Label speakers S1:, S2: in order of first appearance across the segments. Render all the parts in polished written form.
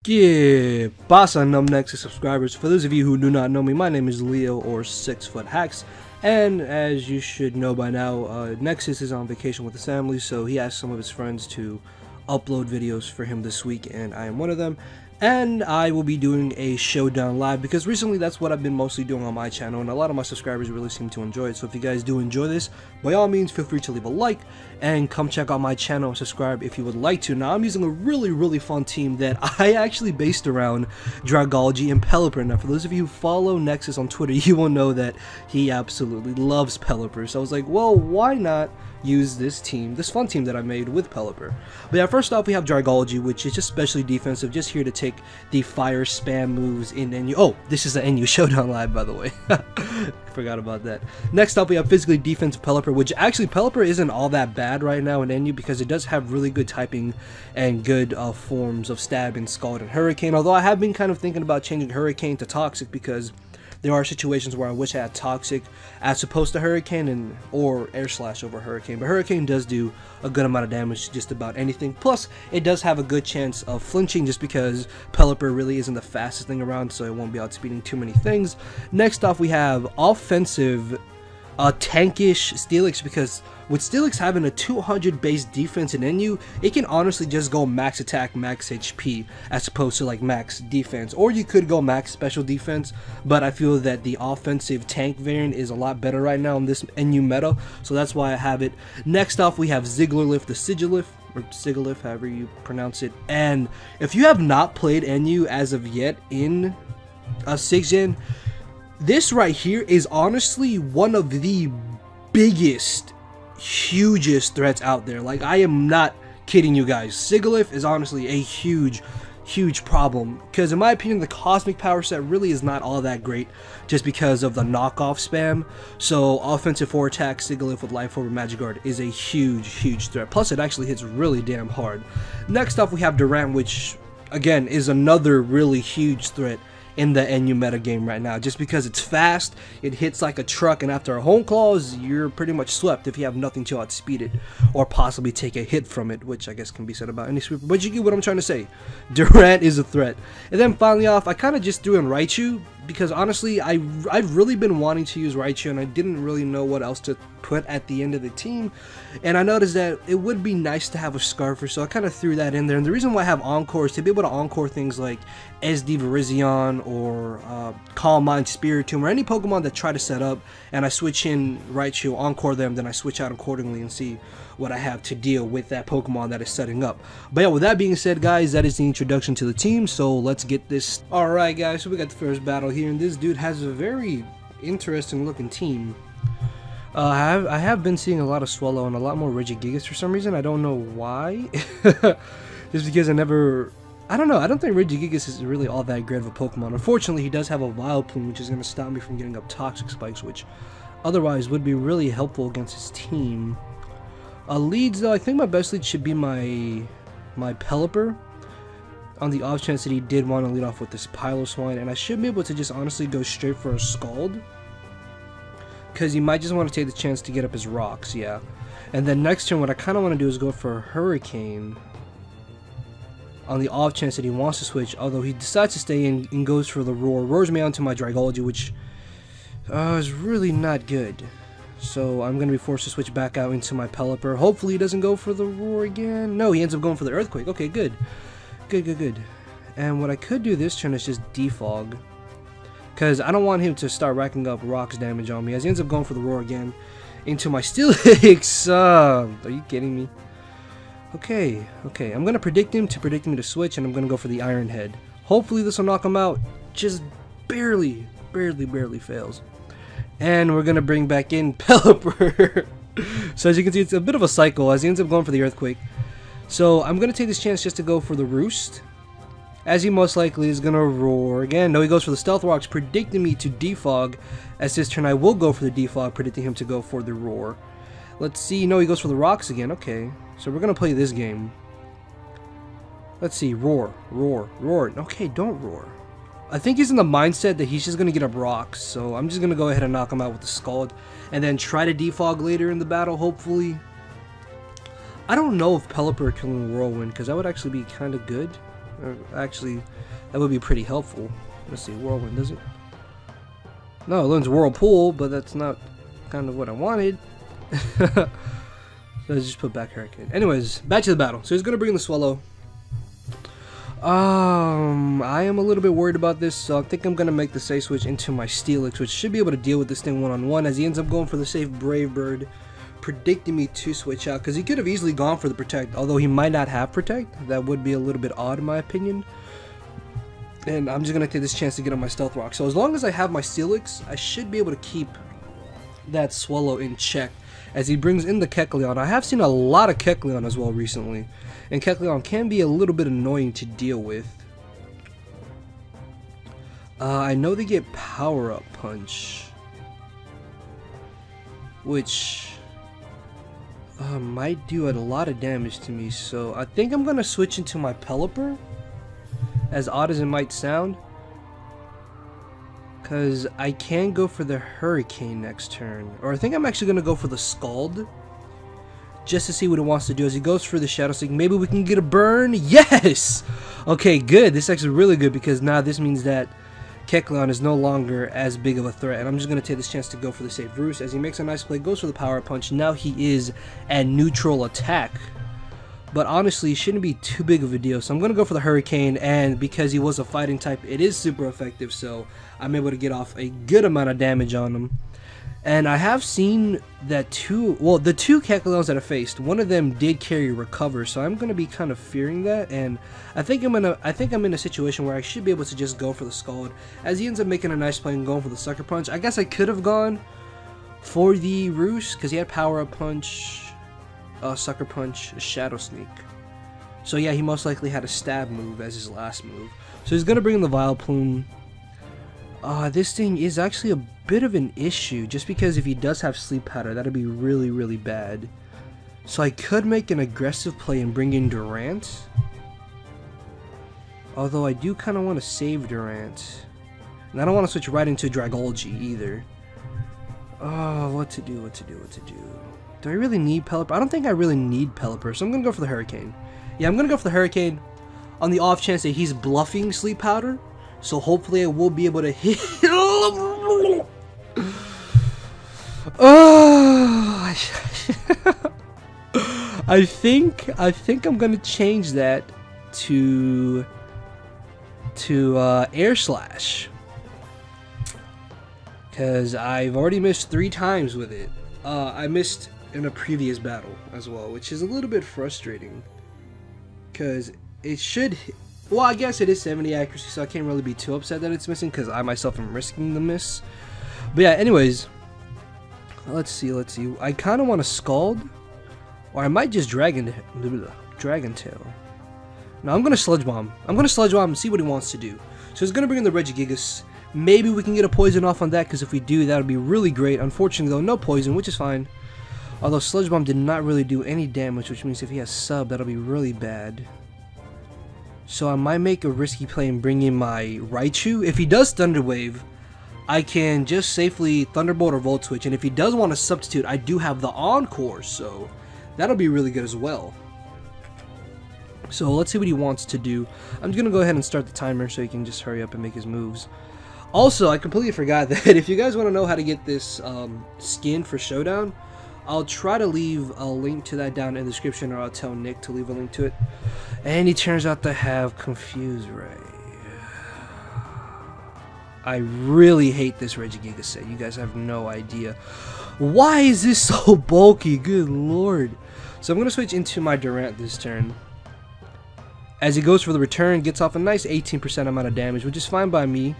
S1: Yeah, pasa Nexus subscribers. For those of you who do not know me, my name is Leo or 6ftHax, and as you should know by now, Nexus is on vacation with his family, so he asked some of his friends to upload videos for him this week, and I am one of them. And I will be doing a Showdown live because recently that's what I've been mostly doing on my channel, and a lot of my subscribers really seem to enjoy it. So if you guys do enjoy this, by all means feel free to leave a like and come check out my channel and subscribe if you would like to. Now I'm using a really fun team that I actually based around Dragology and Pelipper. Now for those of you who follow Nexus on Twitter, you will know that he absolutely loves Pelipper. So I was like, well, why not use this team, this fun team that I made with Pelipper. But yeah, first off we have Dragology, which is just specially defensive, just here to take the fire spam moves in NU. Oh, this is the NU Showdown live, by the way. Forgot about that. Next up we have physically defensive Pelipper, which actually Pelipper isn't all that bad right now in NU because it does have really good typing and good forms of Stab and Scald and Hurricane, although I have been kind of thinking about changing Hurricane to Toxic because there are situations where I wish I had Toxic as opposed to Hurricane or Air Slash over Hurricane. But Hurricane does do a good amount of damage to just about anything. Plus, it does have a good chance of flinching just because Pelipper really isn't the fastest thing around, so it won't be outspeeding too many things. Next off, we have offensive tankish Steelix, because with Steelix having a 200 base defense in NU, it can honestly just go max attack, max HP, as opposed to like max defense. Or you could go max special defense, but I feel that the offensive tank variant is a lot better right now in this NU meta, so that's why I have it. Next off, we have Zigglerlift, the Sigilif, or Sigilif, however you pronounce it. And if you have not played NU as of yet in 6th Gen, this right here is honestly one of the biggest, hugest threats out there. Like, I am not kidding you guys. Sigilif is honestly a huge problem, because in my opinion the cosmic power set really is not all that great just because of the knockoff spam. So offensive 4 attack Sigilif with life over magic guard is a huge threat, plus it actually hits really damn hard. Next up we have Durant, which again is another really huge threat in the NU meta game right now, just because it's fast, it hits like a truck, and after a home claws, you're pretty much swept if you have nothing to outspeed it, or possibly take a hit from it, which I guess can be said about any sweeper, but you get what I'm trying to say. Durant is a threat. And then finally off, I kind of just threw in Raichu, because honestly, I've really been wanting to use Raichu, and I didn't really know what else to put at the end of the team, and I noticed that it would be nice to have a Scarfer, so I kind of threw that in there. And the reason why I have Encore is to be able to Encore things like SD Virizion or Calm Mind Spiritomb, or any Pokemon that try to set up, and I switch in Raichu, Encore them, then I switch out accordingly and see what I have to deal with that Pokemon that is setting up. But yeah, with that being said guys, that is the introduction to the team, so let's get this. Alright guys, so we got the first battle here, and this dude has a very interesting looking team. I have been seeing a lot of Swallow and a lot more Regigigas for some reason. I don't know why. Just because I don't know, I don't think Regigigas is really all that great of a Pokemon. Unfortunately, he does have a Vileplume, which is going to stop me from getting up Toxic Spikes, which otherwise would be really helpful against his team. Leads though, I think my best lead should be my Pelipper, on the off chance that he did want to lead off with this Piloswine, and I should be able to just honestly go straight for a Scald, because he might just want to take the chance to get up his rocks, yeah. And then next turn, what I kind of want to do is go for a Hurricane, on the off chance that he wants to switch, although he decides to stay in and goes for the Roar. Roars me onto my Dragology, which is really not good. So I'm going to be forced to switch back out into my Pelipper. Hopefully he doesn't go for the Roar again. No, he ends up going for the Earthquake. Okay, good. Good. And what I could do this turn is just defog, because I don't want him to start racking up rocks damage on me, as he ends up going for the Roar again into my Steelix. Are you kidding me? Okay, I'm going to predict him to switch, and I'm going to go for the Iron Head. Hopefully this will knock him out. Just barely fails. And we're going to bring back in Pelipper. So as you can see, it's a bit of a cycle, as he ends up going for the Earthquake. So I'm going to take this chance just to go for the Roost, as he most likely is going to Roar again. No, he goes for the Stealth Rocks, predicting me to defog, as this turn I will go for the defog, predicting him to go for the Roar. Let's see. No, he goes for the Rocks again. Okay, so we're going to play this game. Let's see. Roar. Okay, don't roar. I think he's in the mindset that he's just going to get up rocks, so I'm just going to go ahead and knock him out with the Scald, and then try to defog later in the battle, hopefully. I don't know if Pelipper can Whirlwind, because that would actually be kind of good. Actually, that would be pretty helpful. Let's see, Whirlwind, does it? No, it learns Whirlpool, but that's not kind of what I wanted. So let's just put back Hurricane. Anyways, back to the battle. So he's gonna bring the Swallow. I am a little bit worried about this, so I think I'm gonna make the safe switch into my Steelix, which should be able to deal with this thing one-on-one, as he ends up going for the safe Brave Bird, predicting me to switch out, because he could have easily gone for the Protect, although he might not have Protect. That would be a little bit odd in my opinion. And I'm just gonna take this chance to get on my Stealth Rock. So as long as I have my Steelix, I should be able to keep that Swallow in check as he brings in the Kecleon. I have seen a lot of Kecleon as well recently, and Kecleon can be a little bit annoying to deal with. I know they get Power Up Punch, which might do a lot of damage to me, so I think I'm gonna switch into my Pelipper, as odd as it might sound, because I can go for the Hurricane next turn, or I think I'm actually gonna go for the Scald just to see what it wants to do. As he goes for the Shadow Sneak, maybe we can get a burn. Yes! Okay, good. This is actually really good, because now this means that Kecleon is no longer as big of a threat, and I'm just going to take this chance to go for the safe Roost. As he makes a nice play, goes for the Power Punch. Now he is at neutral attack, but honestly, it shouldn't be too big of a deal, so I'm going to go for the Hurricane, and because he was a fighting type, it is super effective, so I'm able to get off a good amount of damage on him. And I have seen that the two Kecleons that I faced, one of them did carry Recover, so I'm going to be kind of fearing that, and I think I'm in a situation where I should be able to just go for the Scald, as he ends up making a nice play and going for the Sucker Punch. I guess I could have gone for the Roost, because he had Power Up Punch, Sucker Punch, Shadow Sneak. So yeah, he most likely had a Stab move as his last move. So he's going to bring in the Vileplume. This thing is actually a bit of an issue, just because if he does have Sleep Powder, that'd be really, really bad. So I could make an aggressive play and bring in Durant. Although I do kind of want to save Durant. And I don't want to switch right into Dragology either. Oh, what to do. Do I really need Pelipper? I don't think I really need Pelipper, so I'm going to go for the Hurricane. Yeah, I'm going to go for the Hurricane on the off chance that he's bluffing Sleep Powder. So hopefully I will be able to hit. Oh, I think I'm gonna change that to Air Slash, because I've already missed 3 times with it. I missed in a previous battle as well, which is a little bit frustrating, because it should. Well, I guess it is 70 accuracy, so I can't really be too upset that it's missing, because I myself am risking the miss. But yeah, anyways, let's see. I kind of want to Scald, or I might just Dragon Tail. No, I'm gonna Sludge Bomb. I'm gonna Sludge Bomb and see what he wants to do. So he's gonna bring in the Regigigas. Maybe we can get a Poison off on that, because if we do, that would be really great. Unfortunately, though, no Poison, which is fine. Although Sludge Bomb did not really do any damage, which means if he has Sub, that'll be really bad. So I might make a risky play and bring in my Raichu. If he does Thunder Wave, I can just safely Thunderbolt or Volt Switch. And if he does want to substitute, I do have the Encore, so that'll be really good as well. So let's see what he wants to do. I'm just going to go ahead and start the timer so he can just hurry up and make his moves. Also, I completely forgot that if you guys want to know how to get this skin for Showdown, I'll try to leave a link to that down in the description, or I'll tell Nick to leave a link to it. And he turns out to have Confuse Ray. I really hate this Regigigas set. You guys have no idea. Why is this so bulky? Good lord. So I'm going to switch into my Durant this turn. As he goes for the return, gets off a nice 18% amount of damage, which is fine by me.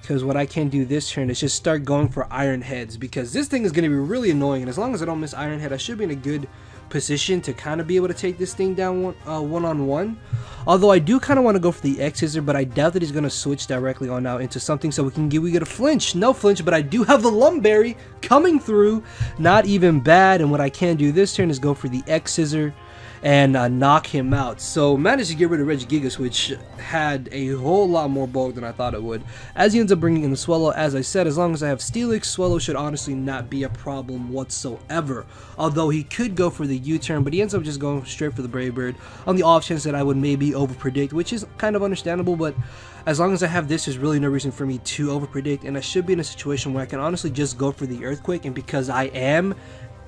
S1: Because what I can do this turn is just start going for Iron Heads, because this thing is going to be really annoying, and as long as I don't miss Iron Head, I should be in a good position to kind of be able to take this thing down one-on-one. Although I do kind of want to go for the X-Scissor, but I doubt that he's going to switch directly on out into something so we get a flinch. No flinch, but I do have the Lumberry coming through. Not even bad, and what I can do this turn is go for the X-Scissor. and knock him out. So managed to get rid of Regigigas, which had a whole lot more bulk than I thought it would. As he ends up bringing in the Swellow, as I said, as long as I have Steelix, Swellow should honestly not be a problem whatsoever. Although he could go for the U-turn, but he ends up just going straight for the Brave Bird on the off chance that I would maybe overpredict, which is kind of understandable, but as long as I have this, there's really no reason for me to overpredict, and I should be in a situation where I can honestly just go for the Earthquake, and because I am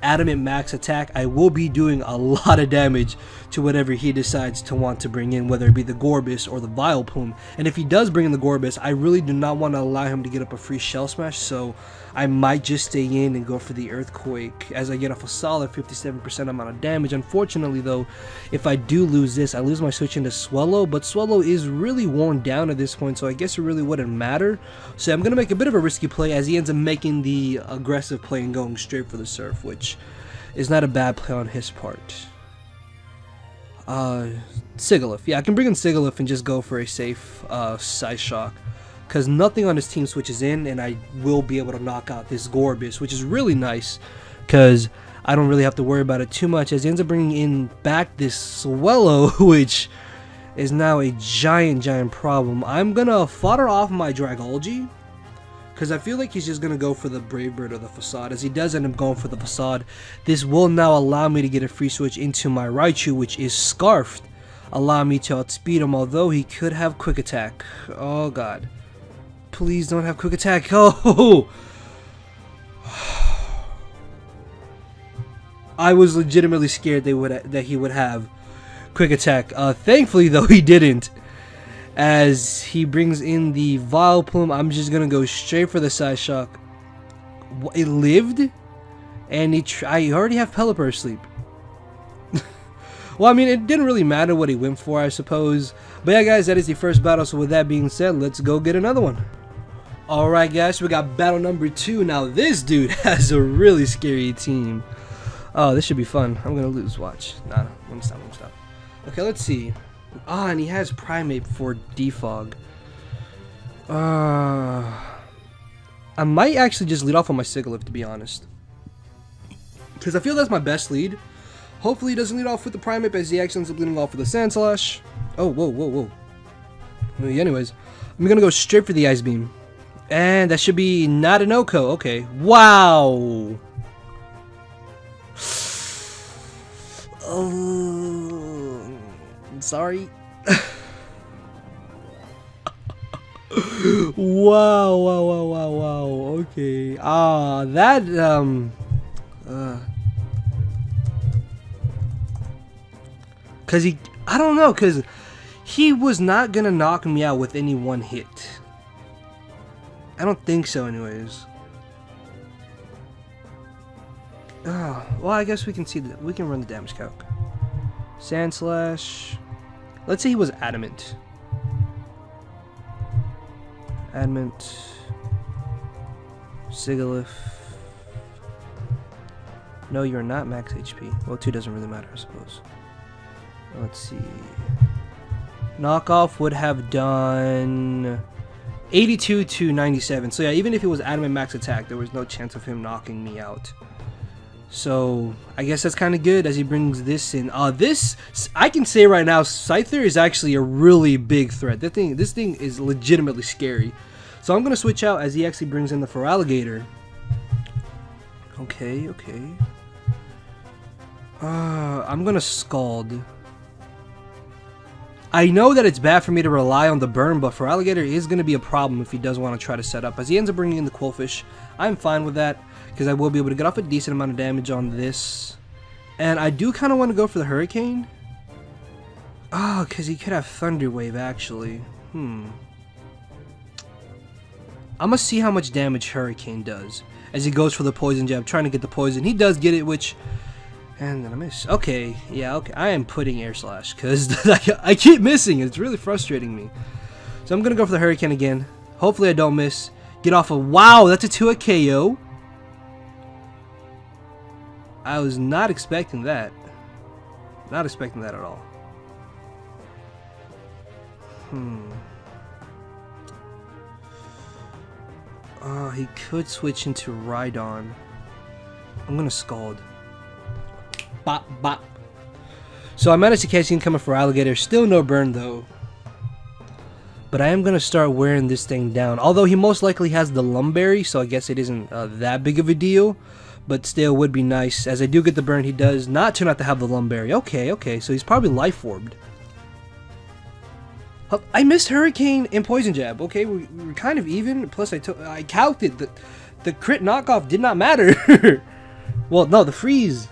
S1: adamant max attack, I will be doing a lot of damage to whatever he decides to want to bring in, whether it be the Gorbis or the Vileplume. And if he does bring in the Gorbis, I really do not want to allow him to get up a free Shell Smash, so I might just stay in and go for the Earthquake as I get off a solid 57% amount of damage. Unfortunately though, if I do lose this, I lose my switch into Swellow, but Swellow is really worn down at this point, so I guess it really wouldn't matter. So I'm going to make a bit of a risky play as he ends up making the aggressive play and going straight for the Surf, which is not a bad play on his part. Sigilyph. Yeah, I can bring in Sigilyph and just go for a safe Side Shock, because nothing on his team switches in, and I will be able to knock out this Gorbis, which is really nice, because I don't really have to worry about it too much, as he ends up bringing in back this Swellow, which is now a giant problem. I'm going to fodder off my Dragology, because I feel like he's just going to go for the Brave Bird or the Facade. As he does end up going for the Facade, this will now allow me to get a free switch into my Raichu, which is Scarfed, allow me to outspeed him, although he could have Quick Attack. Oh god. Please don't have Quick Attack. Oh! I was legitimately scared that he would have Quick Attack. Thankfully though, he didn't. As he brings in the Vileplume, I'm just gonna go straight for the Side Shock. It lived, and I already have Pelipper asleep. Well, I mean, it didn't really matter what he went for, I suppose. But yeah, guys, that is the first battle. So with that being said, let's go get another one. Alright, guys, so we got battle number 2. Now, this dude has a really scary team. Oh, this should be fun. I'm gonna lose. Watch. Nah, let me stop. Okay, let's see. Ah, and he has Primate for Defog. I might actually just lead off on my Sigilyph, to be honest, because I feel that's my best lead. Hopefully he doesn't lead off with the Primate, as he actually ends up leading off with the Sand Slash. Oh, whoa. Well, anyways, I'm gonna go straight for the Ice Beam, and that should be not an Oko. Okay, wow. Oh, sorry. Wow. Okay. That cause I don't know, cause he was not gonna knock me out with any one hit. I don't think so, anyways. Well, I guess we can see that we can run the damage calc. Sand Slash. Let's say he was Adamant. Sigilyph. No, you're not max HP. Well, 2 doesn't really matter, I suppose. Let's see. Knockoff would have done 82 to 97. So yeah, even if it was Adamant max attack, there was no chance of him knocking me out. So I guess that's kind of good as he brings this in. This, I can say right now, Scyther is actually a really big threat. This thing is legitimately scary. So I'm gonna switch out as he actually brings in the Feraligatr. Okay. I'm gonna Scald. I know that it's bad for me to rely on the burn, but Feraligatr is gonna be a problem if he does want to try to set up. As he ends up bringing in the Quillfish, I'm fine with that, because I will be able to get off a decent amount of damage on this. And I do kind of want to go for the Hurricane. Oh, because he could have Thunder Wave, actually. I'm going to see how much damage Hurricane does as he goes for the Poison Jab, trying to get the Poison. He does get it, which... And then I miss. Okay, yeah, okay. I am putting Air Slash, because I keep missing. It's really frustrating me. So I'm going to go for the Hurricane again. Hopefully I don't miss. Get off of... Wow, that's a 2-hit KO. I was not expecting that. Not expecting that at all. He could switch into Rhydon. I'm gonna Scald. Bop, bop. So I managed to catch incoming for alligator. Still no burn though. But I am going to start wearing this thing down. Although he most likely has the lumberry, so I guess it isn't that big of a deal. But still would be nice. As I do get the burn, he does not turn out to have the lumberry. Okay, okay, so he's probably life orbed. I missed Hurricane and Poison Jab. Okay, we're kind of even. Plus, I calculated that the crit knockoff did not matter. Well, no, the freeze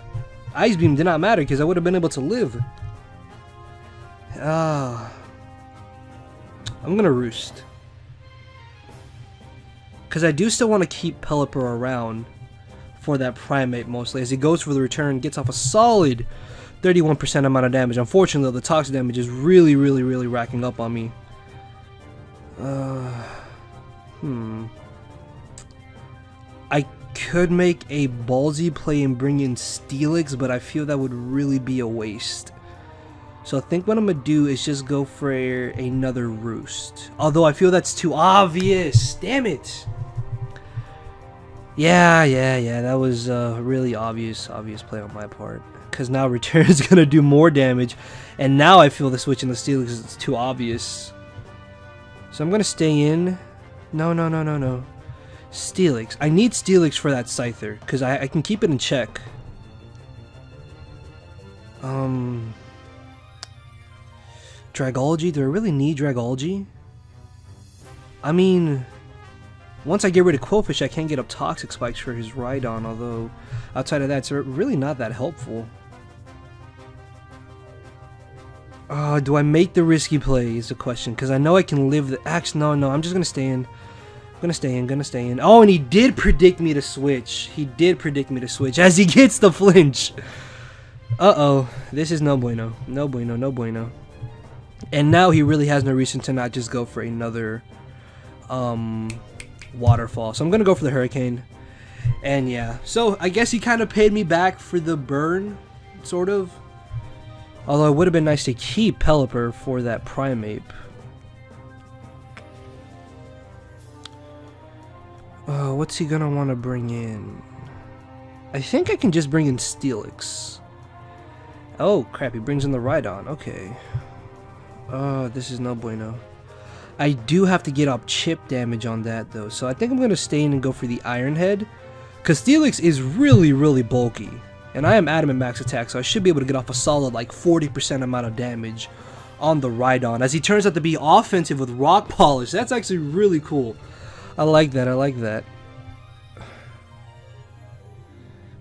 S1: Ice Beam did not matter because I would have been able to live. I'm gonna roost. Because I do still want to keep Pelipper around for that primate mostly. As he goes for the return, gets off a solid 31% amount of damage. Unfortunately, the toxic damage is really racking up on me. I could make a ballsy play and bring in Steelix, but I feel that would really be a waste. So I think what I'm going to do is just go for another roost. Although I feel that's too obvious. Damn it. Yeah, that was a really obvious play on my part. Because now return is going to do more damage. And now I feel the switch in the Steelix is too obvious. So I'm going to stay in. No. Steelix. I need Steelix for that Scyther. Because I can keep it in check. Dragology? Do I really need Dragology? I mean, once I get rid of Quillfish, I can get up Toxic Spikes for his Rhydon, although outside of that, it's really not that helpful. Do I make the risky play is the question, because I know I can live the... Actually, no, I'm just going to stay in. Gonna stay in. Oh, and he did predict me to switch. He did predict me to switch as he gets the flinch. Uh-oh. This is no bueno. No bueno. And now he really has no reason to not just go for another waterfall. So I'm going to go for the Hurricane. And yeah. So I guess he kind of paid me back for the burn, sort of. Although it would have been nice to keep Pelipper for that Primeape. What's he going to want to bring in? I think I can just bring in Steelix. Oh, crap. He brings in the Rhydon. Okay. This is no bueno. I do have to get up chip damage on that though, so I think I'm going to stay in and go for the Iron Head. Because Steelix is really bulky. And I am Adamant Max Attack, so I should be able to get off a solid like 40% amount of damage on the Rhydon. As he turns out to be offensive with Rock Polish. That's actually really cool. I like that.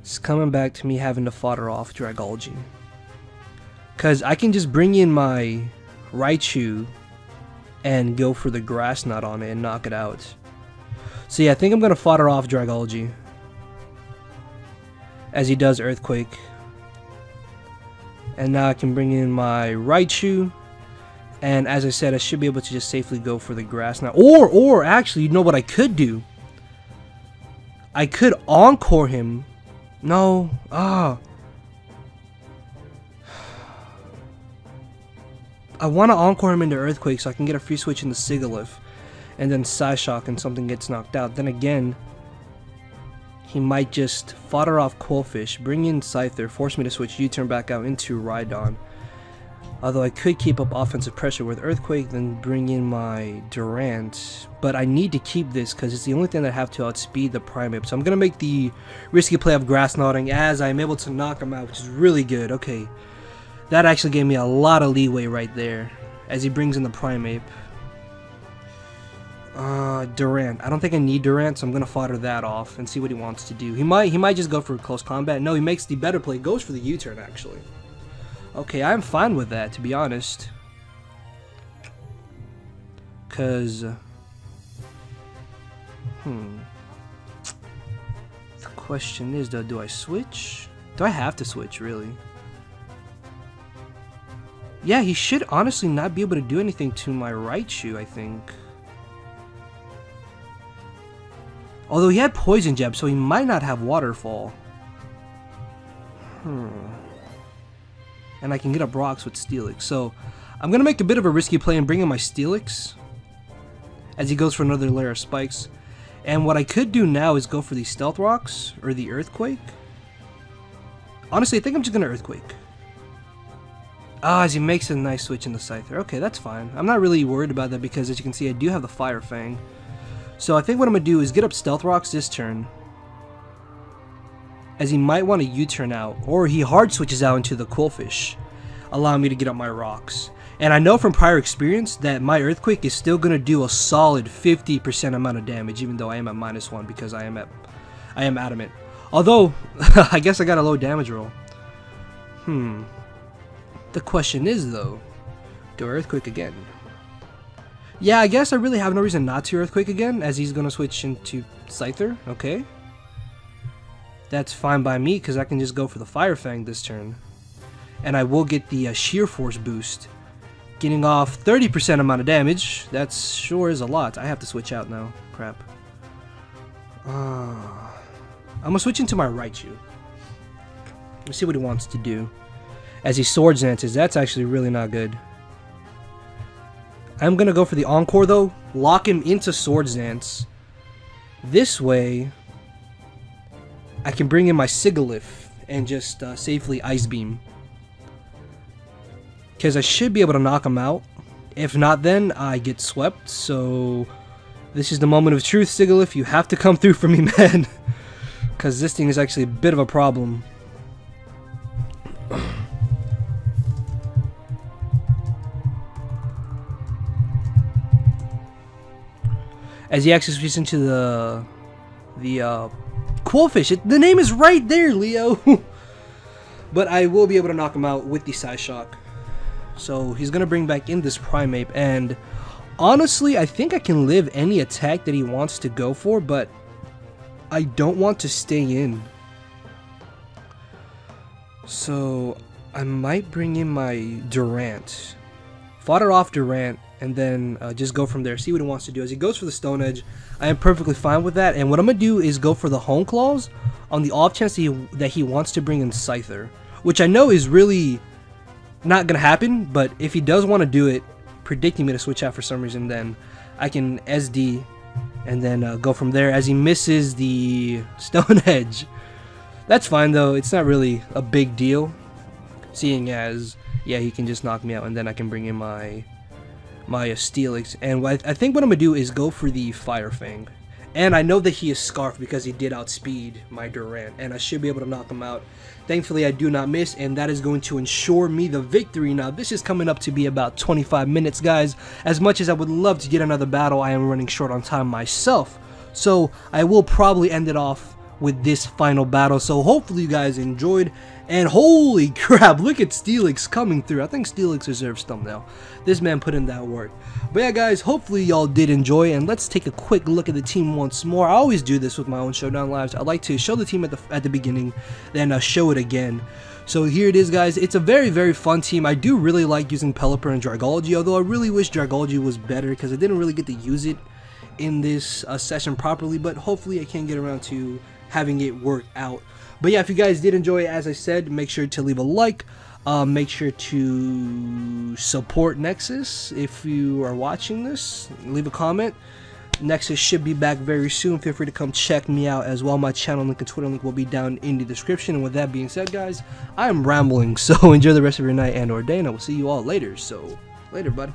S1: It's coming back to me having to fodder off Dragology. Because I can just bring in my Raichu and go for the Grass Knot on it and knock it out. So yeah, I think I'm going to fodder off Dragology as he does Earthquake. And now I can bring in my Raichu, and as I said, I should be able to just safely go for the Grass Knot. Or actually, you know what I could do? I could Encore him. No. I want to Encore him into Earthquake so I can get a free switch into Sigilyph. And then Psyshock and something gets knocked out. Then again, he might just fodder off Quillfish, bring in Scyther, force me to switch U-turn back out into Rhydon. Although I could keep up offensive pressure with Earthquake, then bring in my Durant. But I need to keep this because it's the only thing that I have to outspeed the Primeape. So I'm going to make the risky play of Grass Knotting as I'm able to knock him out, which is really good. Okay. That actually gave me a lot of leeway right there as he brings in the Primeape. Durant. I don't think I need Durant, so I'm going to fodder that off and see what he wants to do. He might just go for close combat. No, he makes the better play. Goes for the U-turn, actually. Okay, I'm fine with that, to be honest. Because... the question is, though, do I switch? Do I have to switch, really? Yeah, he should honestly not be able to do anything to my Raichu, I think. Although he had Poison Jab, so he might not have Waterfall. And I can get up rocks with Steelix. So, I'm going to make a bit of a risky play and bring in my Steelix as he goes for another layer of spikes. And what I could do now is go for the Stealth Rocks or the Earthquake. Honestly, I think I'm just going to Earthquake. Ah, as he makes a nice switch in the Scyther. Okay, that's fine. I'm not really worried about that because, as you can see, I do have the Fire Fang. So I think what I'm going to do is get up Stealth Rocks this turn, as he might want to U-turn out, or he hard switches out into the Quillfish, allowing me to get up my rocks. And I know from prior experience that my Earthquake is still going to do a solid 50% amount of damage, even though I am at -1 because I am adamant. Although, I guess I got a low damage roll. The question is, though, do I Earthquake again? Yeah, I guess I really have no reason not to Earthquake again, as he's going to switch into Scyther. Okay. That's fine by me, because I can just go for the Fire Fang this turn. And I will get the Sheer Force boost, getting off 30% amount of damage. That sure is a lot. I have to switch out now. Crap. I'm going to switch into my Raichu. Let's see what he wants to do. As he Swords Dances, that's actually really not good. I'm going to go for the Encore though, lock him into Swords Dance. This way, I can bring in my Sigilyph and just safely Ice Beam. Because I should be able to knock him out. If not, then I get swept. So this is the moment of truth, Sigilyph. You have to come through for me, man. Because this thing is actually a bit of a problem. As he actually switches into the Quillfish. The name is right there, Leo. But I will be able to knock him out with the Psyshock. So he's going to bring back in this Primeape. And honestly, I think I can live any attack that he wants to go for. But I don't want to stay in. So I might bring in my Durant. Fodder off Durant. And then just go from there, see what he wants to do. As he goes for the Stone Edge, I am perfectly fine with that. And what I'm going to do is go for the Hone Claws on the off chance that he wants to bring in Scyther. Which I know is really not going to happen, but if he does want to do it, predicting me to switch out for some reason, then I can SD and then go from there as he misses the Stone Edge. That's fine though, it's not really a big deal, seeing as, yeah, he can just knock me out and then I can bring in my Steelix. And I think what I'm going to do is go for the Fire Fang. And I know that he is Scarfed because he did outspeed my Durant, and I should be able to knock him out. Thankfully, I do not miss, and that is going to ensure me the victory. Now, this is coming up to be about 25 minutes, guys. As much as I would love to get another battle, I am running short on time myself. So, I will probably end it off with this final battle. So, hopefully you guys enjoyed. And holy crap, look at Steelix coming through. I think Steelix deserves thumbnail. This man put in that work. But yeah, guys, hopefully y'all did enjoy. And let's take a quick look at the team once more. I always do this with my own Showdown lives. I like to show the team at the beginning, then show it again. So here it is, guys. It's a very, very fun team. I do really like using Pelipper and Dragology, although I really wish Dragology was better because I didn't really get to use it in this session properly. But hopefully I can get around to having it work out. But yeah, if you guys did enjoy it, as I said, make sure to leave a like. Make sure to support Nexus if you are watching this. Leave a comment. Nexus should be back very soon. Feel free to come check me out as well. My channel link and Twitter link will be down in the description. And with that being said, guys, I am rambling. So enjoy the rest of your night and or day, and I will see you all later. So later, bud.